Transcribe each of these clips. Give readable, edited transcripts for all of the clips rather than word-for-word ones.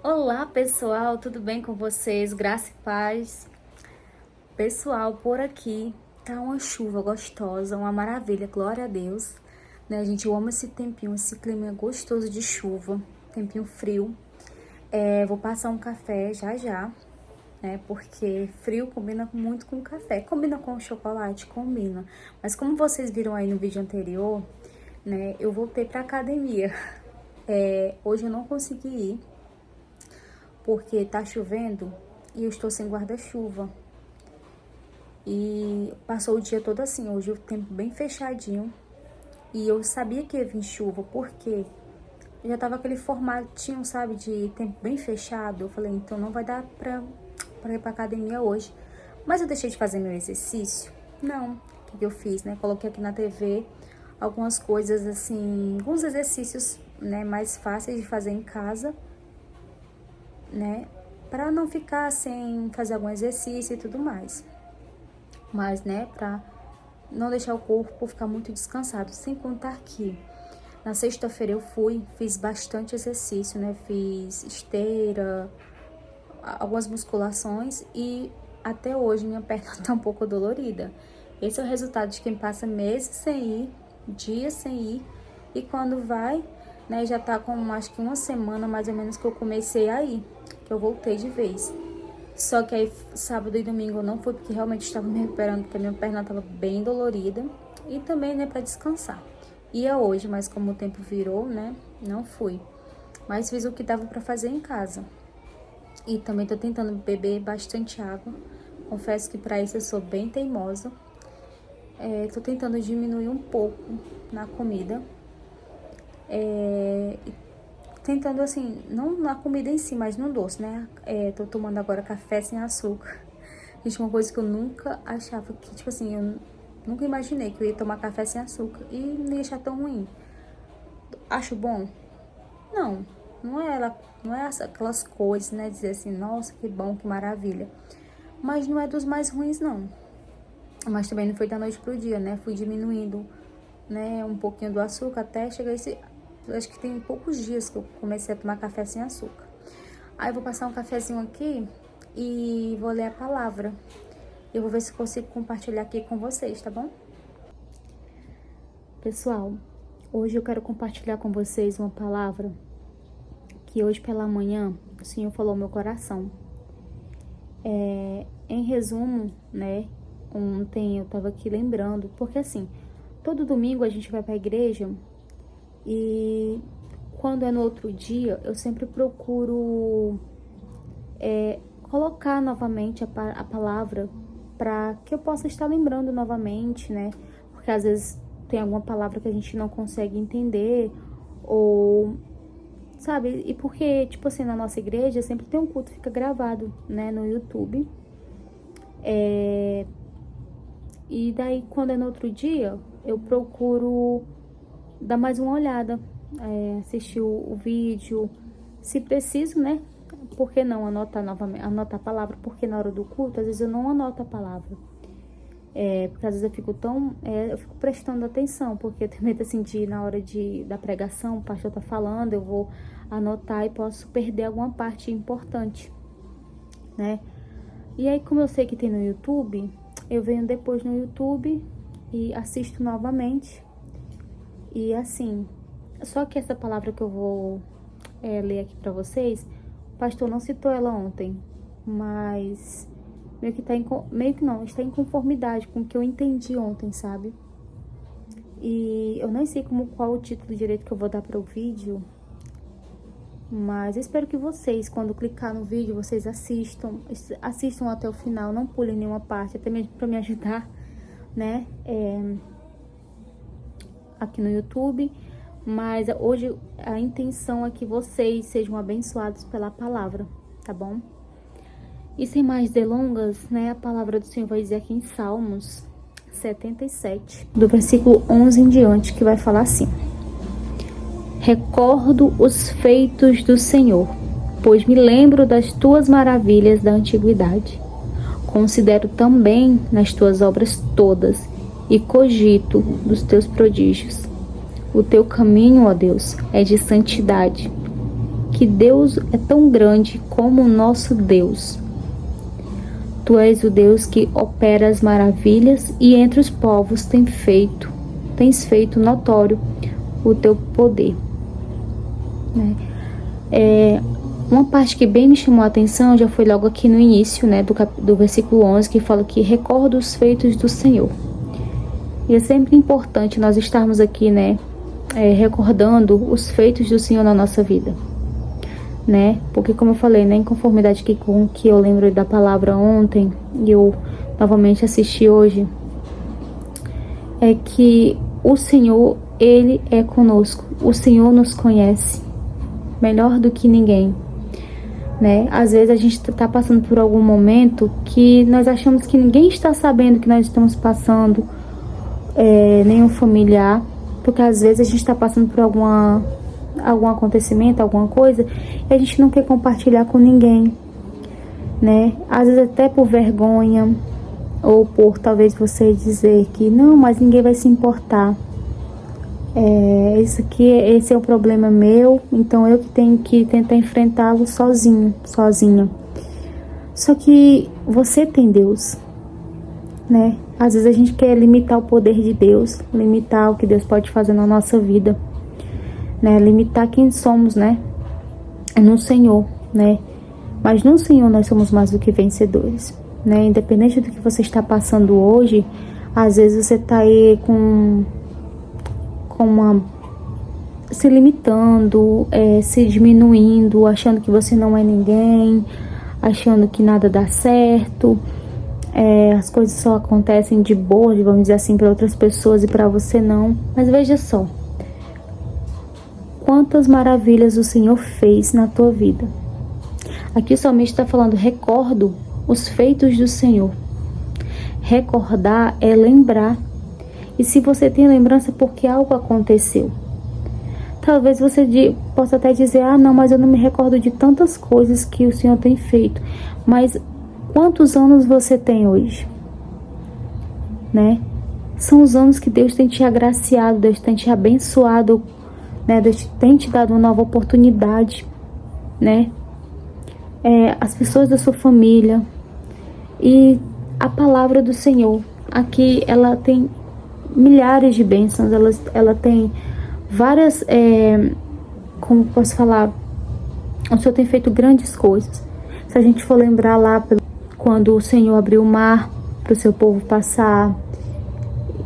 Olá, pessoal, tudo bem com vocês? Graça e paz. Pessoal, por aqui tá uma chuva gostosa, uma maravilha, glória a Deus. Né, gente, eu amo esse tempinho, esse clima gostoso de chuva, tempinho frio. Vou passar um café já já, né? Porque frio combina muito com café. Combina com chocolate? Combina. Mas como vocês viram aí no vídeo anterior, né? Eu voltei pra academia. Hoje eu não consegui ir porque tá chovendo e eu estou sem guarda-chuva. E passou o dia todo assim, hoje o tempo bem fechadinho. E eu sabia que ia vir chuva, porque já tava aquele formatinho, sabe, de tempo bem fechado. Eu falei, então não vai dar pra ir pra academia hoje. Mas eu deixei de fazer meu exercício? Não. O que eu fiz, né? Coloquei aqui na TV algumas coisas assim, alguns exercícios, né, mais fáceis de fazer em casa, né? Pra não ficar sem fazer algum exercício e tudo mais. Mas, né, pra não deixar o corpo ficar muito descansado. Sem contar que na sexta-feira eu fiz bastante exercício, né? Fiz esteira, algumas musculações e até hoje minha perna tá um pouco dolorida. Esse é o resultado de quem passa meses sem ir, dias sem ir, e quando vai, né, já tá com acho que uma semana mais ou menos que eu comecei a ir, que eu voltei de vez. Só que aí sábado e domingo eu não fui porque realmente estava me recuperando, porque a minha perna estava bem dolorida. E também, né, para descansar. Ia hoje, mas como o tempo virou, né, não fui. Mas fiz o que dava para fazer em casa. E também tô tentando beber bastante água. Confesso que para isso eu sou bem teimosa. Tô tentando diminuir um pouco na comida. Tentando, assim, não na comida em si, mas no doce, né? Tô tomando agora café sem açúcar. Gente, uma coisa que eu nunca achava que, tipo assim, eu nunca imaginei que eu ia tomar café sem açúcar e não ia achar tão ruim. Acho bom? Não, não é aquelas coisas, né? Dizer assim, nossa, que bom, que maravilha. Mas não é dos mais ruins, não. Mas também não foi da noite pro dia, né? Fui diminuindo, né, um pouquinho do açúcar até chegar esse... Acho que tem poucos dias que eu comecei a tomar café sem açúcar. Aí eu vou passar um cafezinho aqui e vou ler a palavra. Eu vou ver se consigo compartilhar aqui com vocês, tá bom? Pessoal, hoje eu quero compartilhar com vocês uma palavra que hoje pela manhã o Senhor falou ao meu coração. Em resumo, né, ontem eu tava aqui lembrando, porque assim, todo domingo a gente vai pra igreja e quando é no outro dia, eu sempre procuro colocar novamente a palavra para que eu possa estar lembrando novamente, né? Porque às vezes tem alguma palavra que a gente não consegue entender, ou, sabe? E porque, tipo assim, na nossa igreja sempre tem um culto, fica gravado, né, no YouTube. E daí, quando é no outro dia, eu procuro dar mais uma olhada, assistir o vídeo, se preciso, né? Por que não anotar novamente, anotar a palavra? Porque na hora do culto, às vezes eu não anoto a palavra. Porque às vezes eu fico eu fico prestando atenção, porque eu tenho medo assim de, na hora da pregação, o pastor tá falando, eu vou anotar e posso perder alguma parte importante, né? E aí, como eu sei que tem no YouTube, eu venho depois no YouTube e assisto novamente. E assim, só que essa palavra que eu vou ler aqui pra vocês, o pastor não citou ela ontem, mas meio que está em conformidade com o que eu entendi ontem, sabe? E eu nem sei qual o título direito que eu vou dar para o vídeo, mas eu espero que vocês, quando clicar no vídeo, vocês assistam até o final, não pulem nenhuma parte, até mesmo para me ajudar, né? Aqui no YouTube. Mas hoje a intenção é que vocês sejam abençoados pela palavra, tá bom? E sem mais delongas, né, a palavra do Senhor vai dizer aqui em Salmos 77, do versículo 11 em diante, que vai falar assim: Recordo os feitos do Senhor, pois me lembro das tuas maravilhas da antiguidade. Considero também nas tuas obras todas e cogito dos teus prodígios. O teu caminho, ó Deus, é de santidade. que Deus é tão grande como o nosso Deus. Tu és o Deus que opera as maravilhas e entre os povos tens feito notório o teu poder. Né? Uma parte que bem me chamou a atenção já foi logo aqui no início, né, do versículo 11, que fala que recorda os feitos do Senhor. E é sempre importante nós estarmos aqui, né, recordando os feitos do Senhor na nossa vida, né? Porque, como eu falei, né, em conformidade com o que eu lembro da palavra ontem e eu novamente assisti hoje, é que o Senhor, Ele é conosco. O Senhor nos conhece melhor do que ninguém, né? Às vezes a gente está passando por algum momento que nós achamos que ninguém está sabendo que nós estamos passando, nenhum familiar, porque às vezes a gente está passando por algum acontecimento, alguma coisa, e a gente não quer compartilhar com ninguém, né? Às vezes até por vergonha, ou por talvez você dizer que não, mas ninguém vai se importar. Esse é o problema meu, então eu que tenho que tentar enfrentá-lo sozinha. Só que você tem Deus, né? Às vezes a gente quer limitar o poder de Deus, limitar o que Deus pode fazer na nossa vida, né? Limitar quem somos, né? No Senhor, né? Mas no Senhor nós somos mais do que vencedores, né? Independente do que você está passando hoje, às vezes você está aí se limitando, se diminuindo, achando que você não é ninguém, achando que nada dá certo, as coisas só acontecem de boa, vamos dizer assim, para outras pessoas e para você não. Mas veja só, quantas maravilhas o Senhor fez na tua vida. Aqui somente está falando, recordo os feitos do Senhor. Recordar é lembrar. E se você tem lembrança, porque algo aconteceu. Talvez você possa até dizer, não, mas eu não me recordo de tantas coisas que o Senhor tem feito. Mas quantos anos você tem hoje? Né? São os anos que Deus tem te agraciado, Deus tem te abençoado, né? Deus tem te dado uma nova oportunidade, né? As pessoas da sua família. E a palavra do Senhor, aqui ela tem milhares de bênçãos, ela tem várias, como posso falar, o Senhor tem feito grandes coisas. Se a gente for lembrar lá, quando o Senhor abriu o mar para o seu povo passar,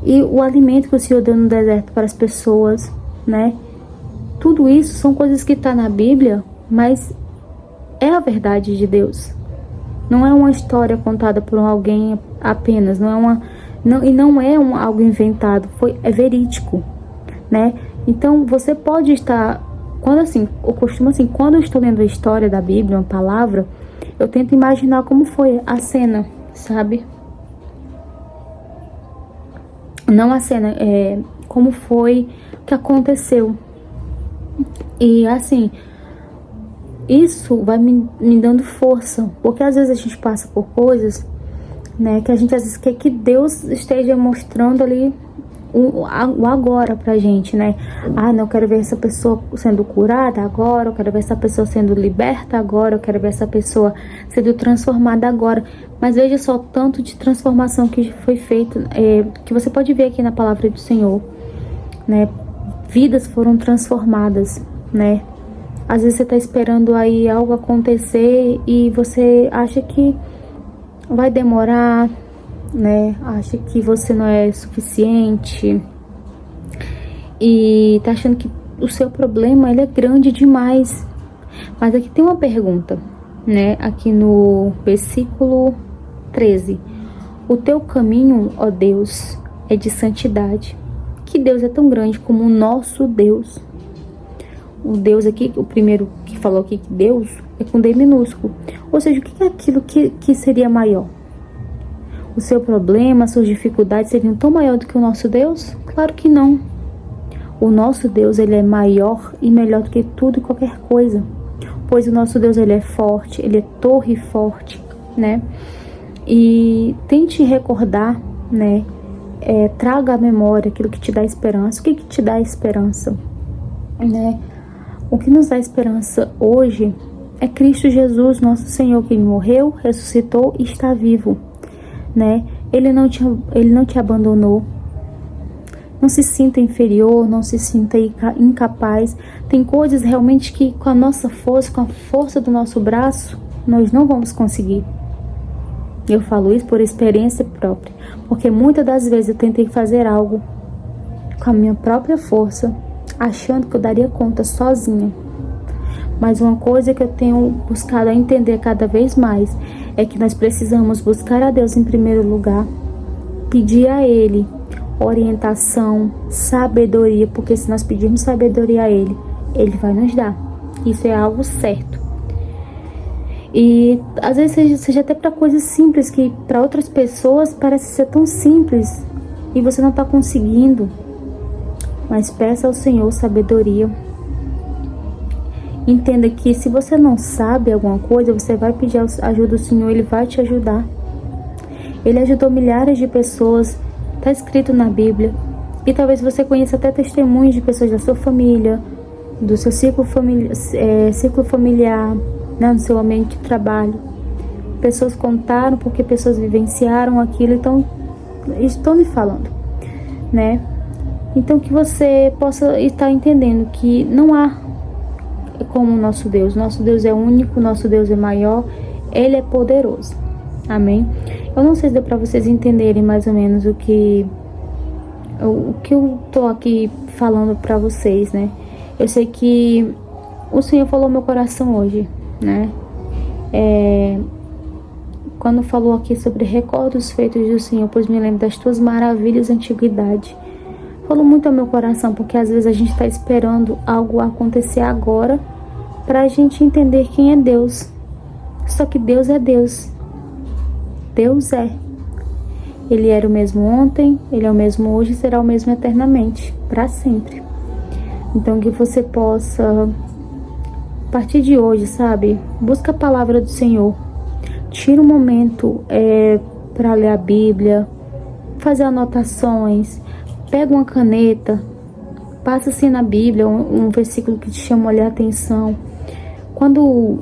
e o alimento que o Senhor deu no deserto para as pessoas, né? Tudo isso são coisas que estão na Bíblia, mas é a verdade de Deus. Não é uma história contada por alguém apenas, não é algo inventado, é verídico, né? Então você pode estar, quando eu estou lendo a história da Bíblia, uma palavra, eu tento imaginar como foi a cena, sabe? Não a cena, como foi que aconteceu. E assim, isso vai me dando força, porque às vezes a gente passa por coisas, né, que a gente às vezes quer que Deus esteja mostrando ali o agora pra gente, né? Não, eu quero ver essa pessoa sendo curada agora, eu quero ver essa pessoa sendo liberta agora, eu quero ver essa pessoa sendo transformada agora. Mas veja só o tanto de transformação que foi feito, que você pode ver aqui na palavra do Senhor, né? Vidas foram transformadas, né? Às vezes você tá esperando aí algo acontecer e você acha que vai demorar, né? Acha que você não é suficiente e tá achando que o seu problema ele é grande demais. Mas aqui tem uma pergunta, né? Aqui no versículo 13: o teu caminho, ó Deus, é de santidade. Que Deus é tão grande como o nosso Deus. O Deus aqui, o primeiro que falou aqui que Deus é com D minúsculo. Ou seja, o que é aquilo que seria maior? O seu problema, as suas dificuldades seriam tão maior do que o nosso Deus? Claro que não. O nosso Deus, ele é maior e melhor do que tudo e qualquer coisa. Pois o nosso Deus, ele é forte, ele é torre forte, né? E tente recordar, né? Traga à memória aquilo que te dá esperança. O que te dá esperança, né? O que nos dá esperança hoje é Cristo Jesus, nosso Senhor, que morreu, ressuscitou e está vivo, né? Ele não te abandonou. Não se sinta inferior, não se sinta incapaz. Tem coisas realmente que com a nossa força, com a força do nosso braço, nós não vamos conseguir. Eu falo isso por experiência própria, porque muitas das vezes eu tentei fazer algo com a minha própria força, achando que eu daria conta sozinha. Mas uma coisa que eu tenho buscado a entender cada vez mais é que nós precisamos buscar a Deus em primeiro lugar, pedir a Ele orientação, sabedoria, porque se nós pedirmos sabedoria a Ele, Ele vai nos dar. Isso é algo certo. E às vezes seja até para coisas simples que para outras pessoas parece ser tão simples e você não está conseguindo. Mas peça ao Senhor sabedoria. Entenda que se você não sabe alguma coisa, você vai pedir ajuda do Senhor, Ele vai te ajudar. Ele ajudou milhares de pessoas, está escrito na Bíblia. E talvez você conheça até testemunhos de pessoas da sua família, do seu ciclo familiar, né, no seu ambiente de trabalho. Pessoas contaram porque pessoas vivenciaram aquilo, então estão lhe falando, né? Então que você possa estar entendendo que não há como o nosso Deus. Nosso Deus é único, nosso Deus é maior, Ele é poderoso. Amém? Eu não sei se deu para vocês entenderem mais ou menos o que eu tô aqui falando para vocês, né? Eu sei que o Senhor falou no meu coração hoje, né? Quando falou aqui sobre recordos feitos do Senhor, pois me lembro das tuas maravilhas da antiguidade. Falou muito ao meu coração, porque às vezes a gente está esperando algo acontecer agora para a gente entender quem é Deus. Só que Deus é Deus. Deus é. Ele era o mesmo ontem, Ele é o mesmo hoje e será o mesmo eternamente, para sempre. Então que você possa, a partir de hoje, sabe, busca a palavra do Senhor. Tira um momento para ler a Bíblia, fazer anotações, pega uma caneta, passa assim na Bíblia um versículo que te chama a atenção. Quando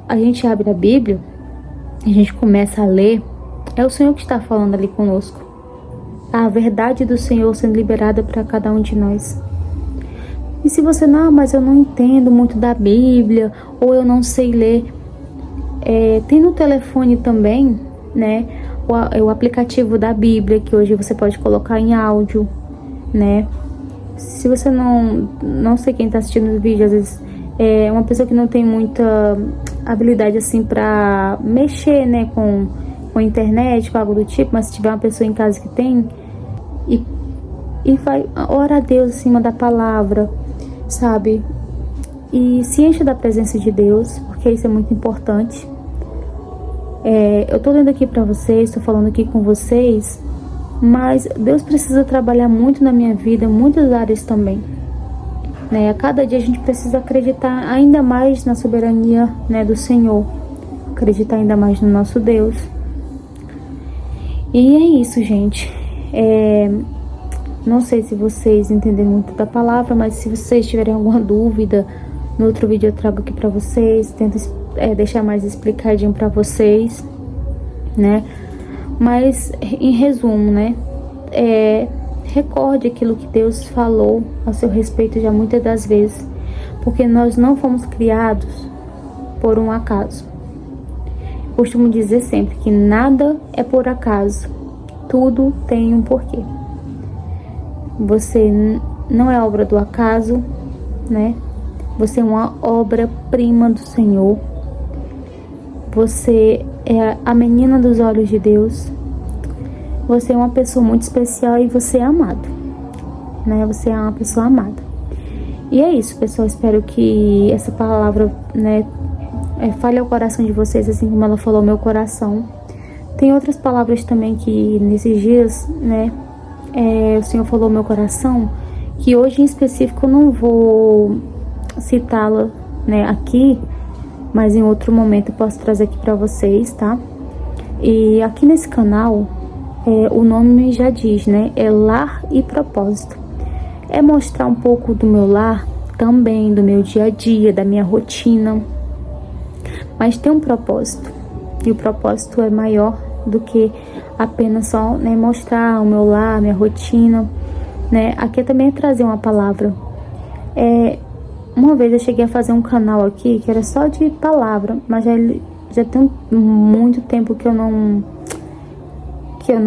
a gente abre a Bíblia, a gente começa a ler, é o Senhor que está falando ali conosco. A verdade do Senhor sendo liberada para cada um de nós. E se você, não, mas eu não entendo muito da Bíblia, ou eu não sei ler, tem no telefone também, né, o aplicativo da Bíblia, que hoje você pode colocar em áudio, né. Se você não sei quem está assistindo o vídeo, às vezes é uma pessoa que não tem muita habilidade assim para mexer, né, com a internet, com algo do tipo, mas se tiver uma pessoa em casa que tem, e vai orar a Deus acima da palavra, sabe? E se enche da presença de Deus, porque isso é muito importante. Eu tô lendo aqui pra vocês, tô falando aqui com vocês, mas Deus precisa trabalhar muito na minha vida, em muitas áreas também, né? A cada dia a gente precisa acreditar ainda mais na soberania, né, do Senhor, acreditar ainda mais no nosso Deus. E é isso, gente. Não sei se vocês entenderam muito da palavra, mas se vocês tiverem alguma dúvida, no outro vídeo eu trago aqui pra vocês, tento deixar mais explicadinho pra vocês, né? Mas, em resumo, né? Recorde aquilo que Deus falou a seu respeito já muitas das vezes, porque nós não fomos criados por um acaso. Costumo dizer sempre que nada é por acaso, tudo tem um porquê. Você não é obra do acaso, né? Você é uma obra-prima do Senhor. Você é a menina dos olhos de Deus. Você é uma pessoa muito especial e você é amado, né? Você é uma pessoa amada. E é isso, pessoal. Espero que essa palavra, né, fale ao coração de vocês, assim como ela falou ao meu coração. Tem outras palavras também que nesses dias, né, o Senhor falou ao meu coração, que hoje em específico eu não vou citá-la, né, aqui, mas em outro momento eu posso trazer aqui pra vocês, tá? E aqui nesse canal, o nome já diz, né, é Lar e Propósito. É mostrar um pouco do meu lar, também do meu dia a dia, da minha rotina. Mas tem um propósito. E o propósito é maior do que apenas só, né, mostrar o meu lar, minha rotina, né? Aqui também é trazer uma palavra. Uma vez eu cheguei a fazer um canal aqui que era só de palavra, mas já tem muito tempo que eu não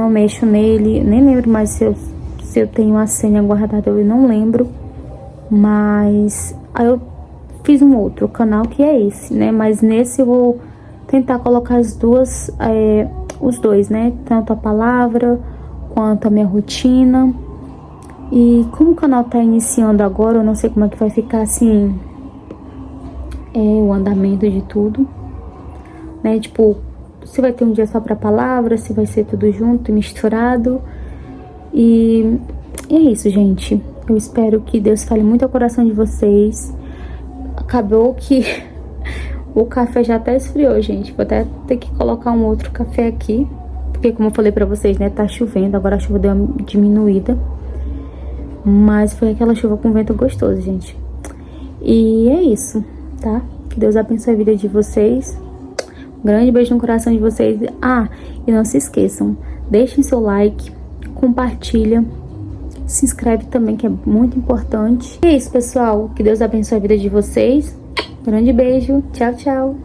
mexo nele. Nem lembro mais se eu tenho a senha guardada, eu não lembro. Mas aí eu fiz um outro canal que é esse, né? Mas nesse eu vou tentar colocar os dois, né? Tanto a palavra quanto a minha rotina. E como o canal tá iniciando agora, eu não sei como é que vai ficar assim o andamento de tudo, né? Tipo, se vai ter um dia só pra palavra, se vai ser tudo junto, misturado. E é isso, gente. Eu espero que Deus fale muito ao coração de vocês. Acabou que o café já até esfriou, gente. Vou até ter que colocar um outro café aqui, porque como eu falei pra vocês, né, tá chovendo. Agora a chuva deu uma diminuída, mas foi aquela chuva com vento gostoso, gente. E é isso, tá? Que Deus abençoe a vida de vocês. Um grande beijo no coração de vocês. E não se esqueçam, deixem seu like, compartilha, se inscreve também, que é muito importante. E é isso, pessoal. Que Deus abençoe a vida de vocês. Grande beijo. Tchau, tchau.